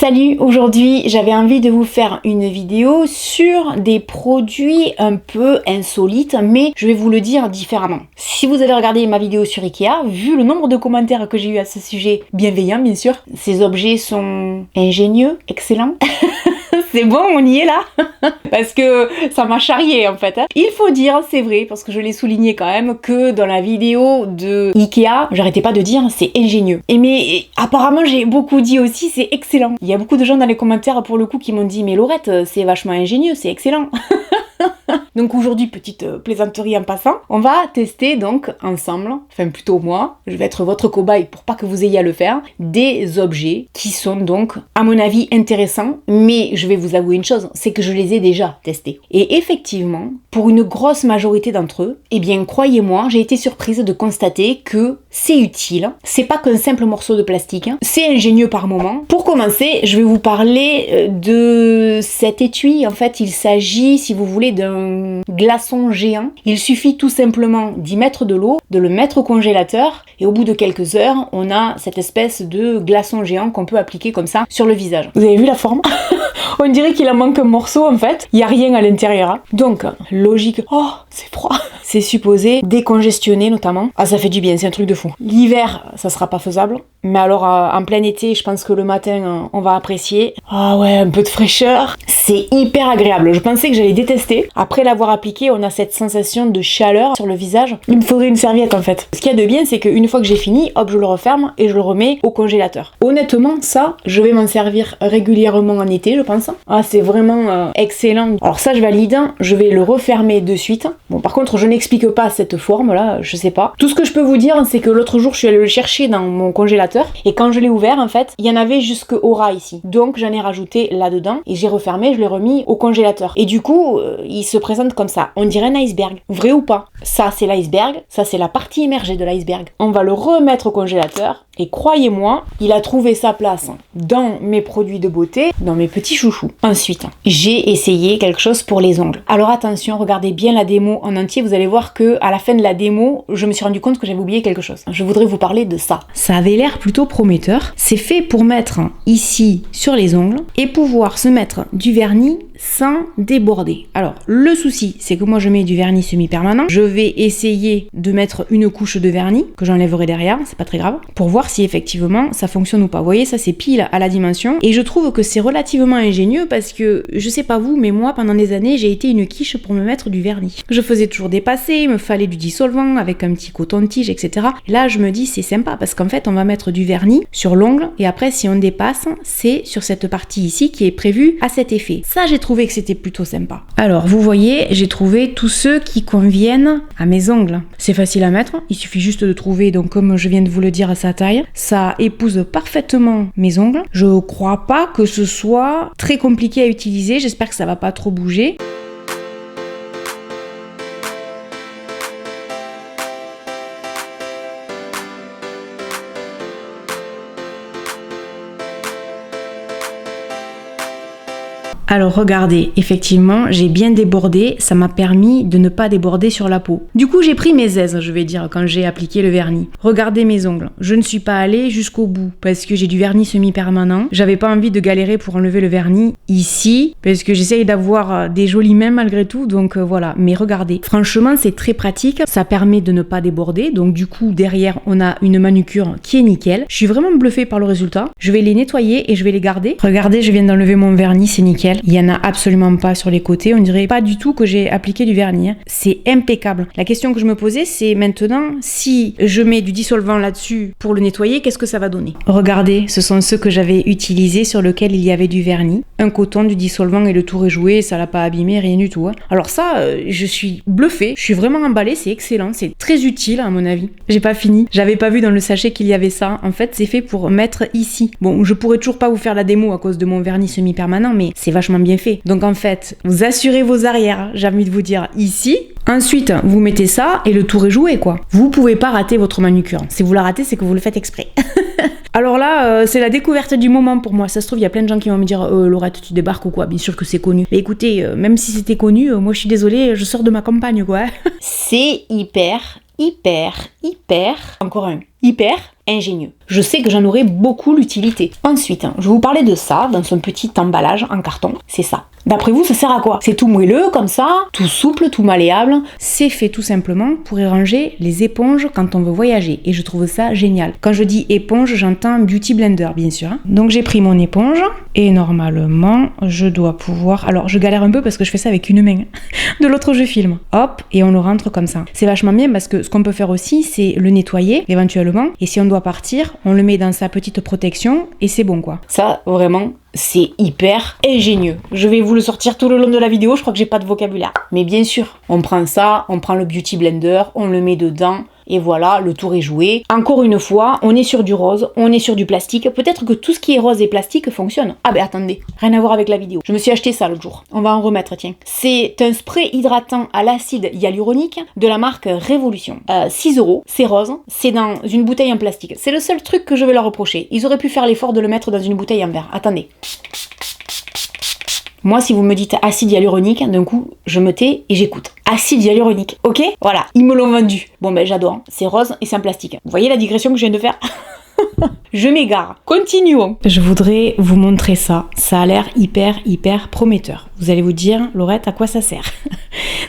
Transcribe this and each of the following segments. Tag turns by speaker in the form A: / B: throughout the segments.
A: Salut, aujourd'hui j'avais envie de vous faire une vidéo sur des produits un peu insolites, mais je vais vous le dire différemment. Si vous avez regardé ma vidéo sur Ikea, vu le nombre de commentaires que j'ai eu à ce sujet, bienveillants bien sûr, ces objets sont ingénieux, excellents. C'est bon, on y est là. Parce que ça m'a charrié en fait. Il faut dire, c'est vrai, parce que je l'ai souligné quand même, que dans la vidéo de Ikea, j'arrêtais pas de dire c'est ingénieux. Mais apparemment j'ai beaucoup dit aussi c'est excellent. Il y a beaucoup de gens dans les commentaires pour le coup qui m'ont dit mais Laurette, c'est vachement ingénieux, c'est excellent. Donc aujourd'hui, petite plaisanterie en passant, on va tester donc ensemble, enfin plutôt moi, je vais être votre cobaye pour pas que vous ayez à le faire, des objets qui sont donc à mon avis intéressants, mais je vais vous avouer une chose, c'est que je les ai déjà testés. Et effectivement, pour une grosse majorité d'entre eux, eh bien croyez-moi, j'ai été surprise de constater que c'est utile, c'est pas qu'un simple morceau de plastique, c'est ingénieux par moment. Pour commencer, je vais vous parler de cet étui, en fait il s'agit, si vous voulez, d'un glaçon géant. Il suffit tout simplement d'y mettre de l'eau, de le mettre au congélateur et au bout de quelques heures, on a cette espèce de glaçon géant qu'on peut appliquer comme ça sur le visage. Vous avez vu la forme? On dirait qu'il en manque un morceau en fait. Il n'y a rien à l'intérieur. Hein. Donc, logique. Oh, c'est froid. C'est supposé décongestionner notamment. Ah, ça fait du bien, c'est un truc de fou. L'hiver, ça sera pas faisable. Mais alors, en plein été, je pense que le matin, on va apprécier. Ah ouais, un peu de fraîcheur. C'est hyper agréable. Je pensais que j'allais détester. Après l'avoir appliqué, on a cette sensation de chaleur sur le visage. Il me faudrait une serviette en fait. Ce qu'il y a de bien, c'est qu'une fois que j'ai fini, hop, je le referme et je le remets au congélateur. Honnêtement, ça, je vais m'en servir régulièrement en été, je pense. Ah, c'est vraiment excellent. Alors ça, je valide. Je vais le refermer de suite. Bon, par contre, je n'explique pas cette forme-là, je sais pas. Tout ce que je peux vous dire, c'est que l'autre jour, je suis allée le chercher dans mon congélateur et quand je l'ai ouvert, en fait, il y en avait jusqu'au ras ici. Donc, j'en ai rajouté là-dedans et j'ai refermé, je l'ai remis au congélateur. Et du coup, il se présente comme ça. On dirait un iceberg. Vrai ou pas? Ça, c'est l'iceberg. Ça, c'est la partie immergée de l'iceberg. On va le remettre au congélateur et croyez-moi, il a trouvé sa place dans mes produits de beauté, dans mes petits chouchous. Ensuite, j'ai essayé quelque chose pour les ongles. Alors attention, regardez bien la démo en entier. Vous allez voir que à la fin de la démo, je me suis rendu compte que j'avais oublié quelque chose. Je voudrais vous parler de ça. Ça avait l'air plutôt prometteur. C'est fait pour mettre ici sur les ongles et pouvoir se mettre du vernis sans déborder. Alors, le souci, c'est que moi je mets du vernis semi-permanent. Je vais essayer de mettre une couche de vernis que j'enlèverai derrière, c'est pas très grave, pour voir si effectivement ça fonctionne ou pas. Vous voyez, ça c'est pile à la dimension. Et je trouve que c'est relativement ingénieux parce que, je sais pas vous, mais moi pendant des années, j'ai été une quiche pour me mettre du vernis. Je faisais toujours dépasser, il me fallait du dissolvant avec un petit coton-tige, etc. Là, je me dis c'est sympa parce qu'en fait, on va mettre du vernis sur l'ongle et après, si on dépasse, c'est sur cette partie ici qui est prévue à cet effet. Ça, j'ai trouvé que c'était plutôt sympa. Alors, vous voyez, j'ai trouvé tous ceux qui conviennent à mes ongles. C'est facile à mettre, il suffit juste de trouver, donc comme je viens de vous le dire, à sa taille. Ça épouse parfaitement mes ongles. Je crois pas que ce soit très compliqué à utiliser, j'espère que ça va pas trop bouger. Alors regardez, effectivement, j'ai bien débordé, ça m'a permis de ne pas déborder sur la peau. Du coup, j'ai pris mes aises, je vais dire, quand j'ai appliqué le vernis. Regardez mes ongles. Je ne suis pas allée jusqu'au bout parce que j'ai du vernis semi-permanent. J'avais pas envie de galérer pour enlever le vernis ici parce que j'essaye d'avoir des jolies mains malgré tout, donc voilà. Mais regardez, franchement, c'est très pratique. Ça permet de ne pas déborder, donc du coup, derrière, on a une manucure qui est nickel. Je suis vraiment bluffée par le résultat. Je vais les nettoyer et je vais les garder. Regardez, je viens d'enlever mon vernis, c'est nickel. Il y en a absolument pas sur les côtés, on dirait pas du tout que j'ai appliqué du vernis. C'est impeccable. La question que je me posais, c'est maintenant, si je mets du dissolvant là-dessus pour le nettoyer, qu'est-ce que ça va donner? Regardez, ce sont ceux que j'avais utilisés sur lesquels il y avait du vernis, un coton, du dissolvant et le tour est joué, ça l'a pas abîmé, rien du tout. Alors ça, je suis bluffée, je suis vraiment emballée, c'est excellent, c'est très utile à mon avis. J'ai pas fini, j'avais pas vu dans le sachet qu'il y avait ça. En fait, c'est fait pour mettre ici. Bon, je pourrais toujours pas vous faire la démo à cause de mon vernis semi-permanent, mais c'est vachement bien fait. Donc en fait, vous assurez vos arrières, j'ai envie de vous dire, ici. Ensuite, vous mettez ça et le tour est joué, quoi. Vous pouvez pas rater votre manucure. Si vous la ratez, c'est que vous le faites exprès. Alors là, c'est la découverte du moment pour moi. Ça se trouve, il y a plein de gens qui vont me dire Laurette, tu débarques ou quoi? Bien sûr que c'est connu. Mais écoutez, même si c'était connu, moi je suis désolée, je sors de ma campagne, quoi. C'est hyper, encore un, hyper ingénieux. Je sais que j'en aurai beaucoup l'utilité. Ensuite, je vais vous parler de ça dans son petit emballage en carton. C'est ça. D'après vous, ça sert à quoi? C'est tout moelleux comme ça, tout souple, tout malléable. C'est fait tout simplement pour y ranger les éponges quand on veut voyager. Et je trouve ça génial. Quand je dis éponge, j'entends beauty blender, bien sûr. Donc j'ai pris mon éponge et normalement, je dois pouvoir... Alors, je galère un peu parce que je fais ça avec une main. De l'autre, je filme. Hop, et on le rentre comme ça. C'est vachement bien parce que ce qu'on peut faire aussi, c'est le nettoyer éventuellement. Et si on doit partir, on le met dans sa petite protection et c'est bon quoi. Ça, vraiment... c'est hyper ingénieux. Je vais vous le sortir tout le long de la vidéo, je crois que j'ai pas de vocabulaire. Mais bien sûr, on prend ça, on prend le beauty blender, on le met dedans, et voilà, le tour est joué. Encore une fois, on est sur du rose, on est sur du plastique. Peut-être que tout ce qui est rose et plastique fonctionne. Ah ben attendez, rien à voir avec la vidéo. Je me suis acheté ça l'autre jour. On va en remettre, tiens. C'est un spray hydratant à l'acide hyaluronique de la marque Révolution. 6 €, c'est rose, c'est dans une bouteille en plastique. C'est le seul truc que je vais leur reprocher. Ils auraient pu faire l'effort de le mettre dans une bouteille en verre. Attendez. Moi, si vous me dites acide hyaluronique, d'un coup, je me tais et j'écoute. Acide hyaluronique, ok? Voilà, ils me l'ont vendu. Bon ben j'adore, c'est rose et c'est en plastique. Vous voyez la digression que je viens de faire? Je m'égare. Continuons. Je voudrais vous montrer ça. Ça a l'air hyper prometteur. Vous allez vous dire, Laurette, à quoi ça sert?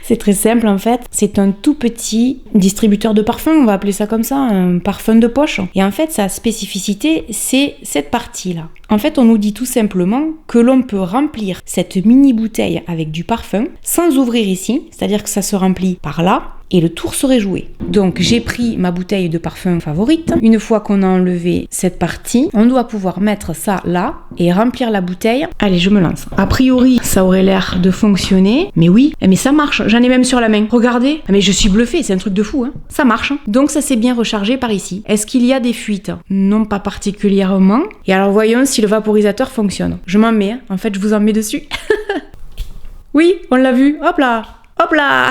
A: C'est très simple en fait. C'est un tout petit distributeur de parfum, on va appeler ça comme ça, un parfum de poche. Et en fait, sa spécificité, c'est cette partie-là. En fait, on nous dit tout simplement que l'on peut remplir cette mini bouteille avec du parfum sans ouvrir ici, c'est-à-dire que ça se remplit par là. Et le tour serait joué. Donc j'ai pris ma bouteille de parfum favorite. Une fois qu'on a enlevé cette partie, on doit pouvoir mettre ça là et remplir la bouteille. Allez, je me lance. A priori, ça aurait l'air de fonctionner. Mais oui, mais ça marche. J'en ai même sur la main. Regardez. Mais je suis bluffée, c'est un truc de fou. Hein. Ça marche. Donc ça s'est bien rechargé par ici. Est-ce qu'il y a des fuites? Non, pas particulièrement. Et alors voyons si le vaporisateur fonctionne. Je m'en mets. Hein. En fait, je vous en mets dessus. Oui, on l'a vu. Hop là. Hop là.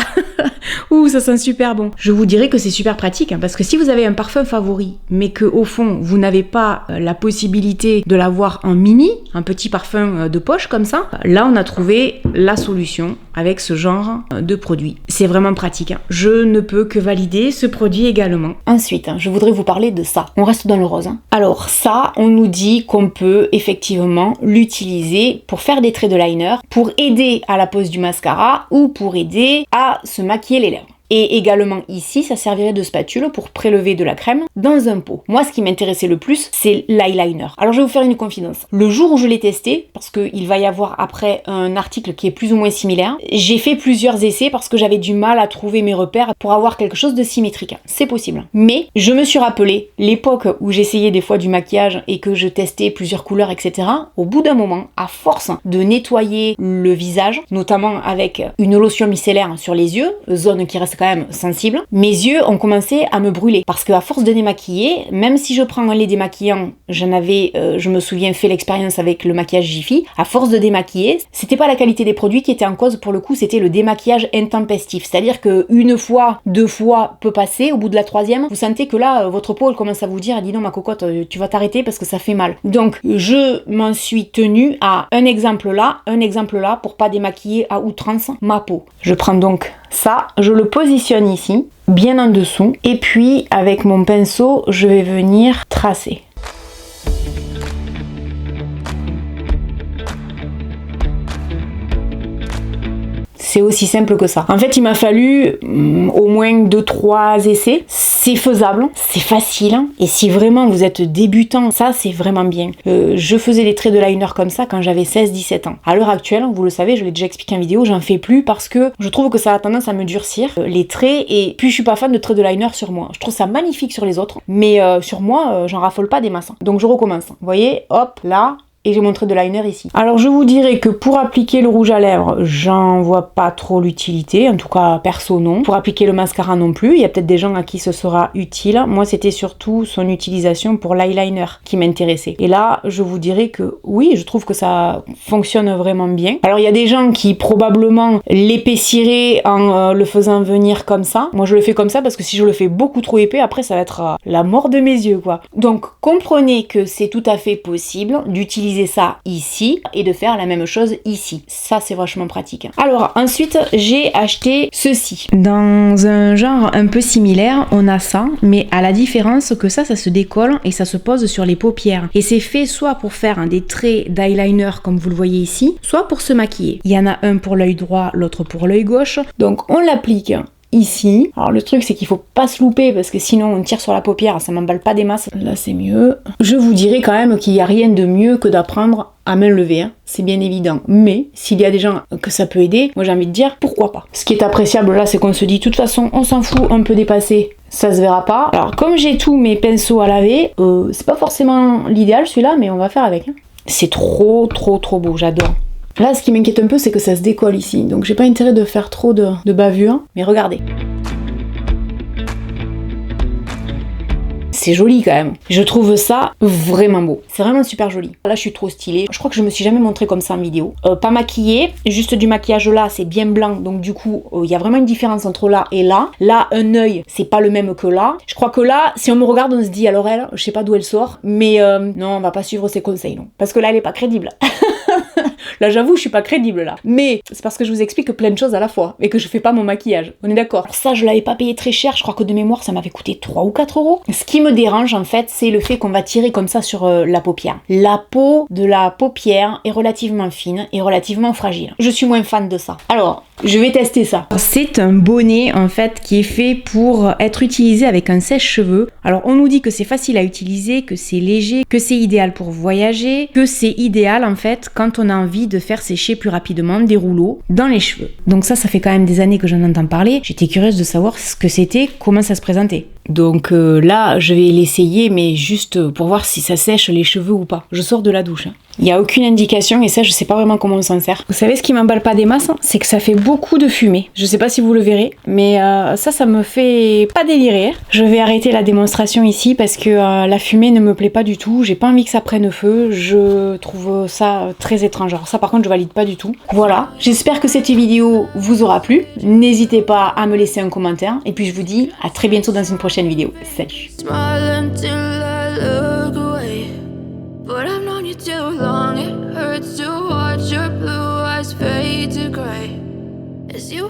A: Ouh, ça sent super bon. Je vous dirais que c'est super pratique, hein, parce que si vous avez un parfum favori, mais que au fond, vous n'avez pas la possibilité de l'avoir en mini, un petit parfum de poche comme ça, là, on a trouvé la solution avec ce genre de produit. C'est vraiment pratique. Hein. Je ne peux que valider ce produit également. Ensuite, je voudrais vous parler de ça. On reste dans le rose. Hein. Alors ça, on nous dit qu'on peut effectivement l'utiliser pour faire des traits de liner, pour aider à la pose du mascara ou pour aider à se maquiller les lèvres. Et également ici, ça servirait de spatule pour prélever de la crème dans un pot. Moi, ce qui m'intéressait le plus, c'est l'eyeliner. Alors, je vais vous faire une confidence. Le jour où je l'ai testé, parce qu'il va y avoir après un article qui est plus ou moins similaire, j'ai fait plusieurs essais parce que j'avais du mal à trouver mes repères pour avoir quelque chose de symétrique. C'est possible. Mais je me suis rappelé l'époque où j'essayais des fois du maquillage et que je testais plusieurs couleurs, etc. Au bout d'un moment, à force de nettoyer le visage, notamment avec une lotion micellaire sur les yeux, zone qui reste quand même sensible, mes yeux ont commencé à me brûler parce qu'à force de démaquiller, même si je prends un lait démaquillant, je me souviens, fait l'expérience avec le maquillage Jiffy, à force de démaquiller, c'était pas la qualité des produits qui était en cause, pour le coup, c'était le démaquillage intempestif, c'est-à-dire que une fois, 2 fois peut passer, au bout de la 3e, vous sentez que là, votre peau elle commence à vous dire, dis non ma cocotte, tu vas t'arrêter parce que ça fait mal. Donc je m'en suis tenue à un exemple là, pour pas démaquiller à outrance ma peau. Je prends donc ça, je le positionne ici, bien en dessous, et puis avec mon pinceau, je vais venir tracer. C'est aussi simple que ça. En fait, il m'a fallu au moins 2-3 essais. C'est faisable, c'est facile. Et si vraiment vous êtes débutant, ça c'est vraiment bien. Je faisais les traits de liner comme ça quand j'avais 16-17 ans. À l'heure actuelle, vous le savez, je l'ai déjà expliqué en vidéo, j'en fais plus parce que je trouve que ça a tendance à me durcir les traits. Et puis je suis pas fan de traits de liner sur moi. Je trouve ça magnifique sur les autres, mais sur moi, j'en raffole pas des masses. Donc je recommence. Vous voyez, hop, là. Et j'ai mon trait de liner ici. Alors je vous dirais que pour appliquer le rouge à lèvres, j'en vois pas trop l'utilité, en tout cas perso non. Pour appliquer le mascara non plus, il y a peut-être des gens à qui ce sera utile. Moi c'était surtout son utilisation pour l'eyeliner qui m'intéressait. Et là je vous dirais que oui, je trouve que ça fonctionne vraiment bien. Alors il y a des gens qui probablement l'épaissiraient en le faisant venir comme ça. Moi je le fais comme ça parce que si je le fais beaucoup trop épais, après ça va être la mort de mes yeux quoi. Donc comprenez que c'est tout à fait possible d'utiliser d'utiliser ça ici et de faire la même chose ici. Ça, c'est vachement pratique. Alors, ensuite, j'ai acheté ceci. Dans un genre un peu similaire, on a ça, mais à la différence que ça se décolle et ça se pose sur les paupières. Et c'est fait soit pour faire des traits d'eyeliner comme vous le voyez ici, soit pour se maquiller. Il y en a un pour l'œil droit, l'autre pour l'œil gauche. Donc on l'applique ici. Alors le truc c'est qu'il faut pas se louper parce que sinon on tire sur la paupière, ça m'emballe pas des masses. Là c'est mieux. Je vous dirais quand même qu'il n'y a rien de mieux que d'apprendre à main levée, hein. C'est bien évident. Mais s'il y a des gens que ça peut aider, moi j'ai envie de dire pourquoi pas. Ce qui est appréciable là c'est qu'on se dit de toute façon on s'en fout, un peu dépassé, ça se verra pas. Alors comme j'ai tous mes pinceaux à laver, c'est pas forcément l'idéal celui-là mais on va faire avec. Hein. C'est trop beau, j'adore. Là, ce qui m'inquiète un peu, c'est que ça se décolle ici. Donc, j'ai pas intérêt de faire trop de bavure. Mais regardez. C'est joli quand même. Je trouve ça vraiment beau. C'est vraiment super joli. Là, je suis trop stylée. Je crois que je me suis jamais montrée comme ça en vidéo. Pas maquillée, juste du maquillage là, c'est bien blanc. Donc du coup, il y a vraiment une différence entre là et là. Là, un œil, c'est pas le même que là. Je crois que là, si on me regarde, on se dit alors elle, je sais pas d'où elle sort. Mais non, on va pas suivre ses conseils, non. Parce que là, elle est pas crédible. Là, j'avoue, je suis pas crédible là. Mais c'est parce que je vous explique plein de choses à la fois et que je fais pas mon maquillage. On est d'accord. Ça, je l'avais pas payé très cher. Je crois que de mémoire, ça m'avait coûté 3 ou 4 euros. Ce qui me dérange en fait, c'est le fait qu'on va tirer comme ça sur la paupière. La peau de la paupière est relativement fine et relativement fragile. Je suis moins fan de ça. Alors, je vais tester ça. C'est un bonnet en fait qui est fait pour être utilisé avec un sèche-cheveux. Alors, on nous dit que c'est facile à utiliser, que c'est léger, que c'est idéal pour voyager, que c'est idéal en fait quand on a envie de faire sécher plus rapidement des rouleaux dans les cheveux. Donc ça fait quand même des années que j'en entends parler. J'étais curieuse de savoir ce que c'était, comment ça se présentait. Donc là, je vais l'essayer, mais juste pour voir si ça sèche les cheveux ou pas. Je sors de la douche. Hein. Il n'y a aucune indication et ça, je sais pas vraiment comment on s'en sert. Vous savez ce qui m'emballe pas des masses, hein, c'est que ça fait beaucoup de fumée. Je sais pas si vous le verrez, mais ça me fait pas délirer. Je vais arrêter la démonstration ici parce que la fumée ne me plaît pas du tout. J'ai pas envie que ça prenne feu. Je trouve ça très étrange. Alors ça, par contre, je valide pas du tout. Voilà. J'espère que cette vidéo vous aura plu. N'hésitez pas à me laisser un commentaire. Et puis je vous dis à très bientôt dans une prochaine vidéo. Salut. But I've known you too long, it hurts to watch your blue eyes fade to gray as you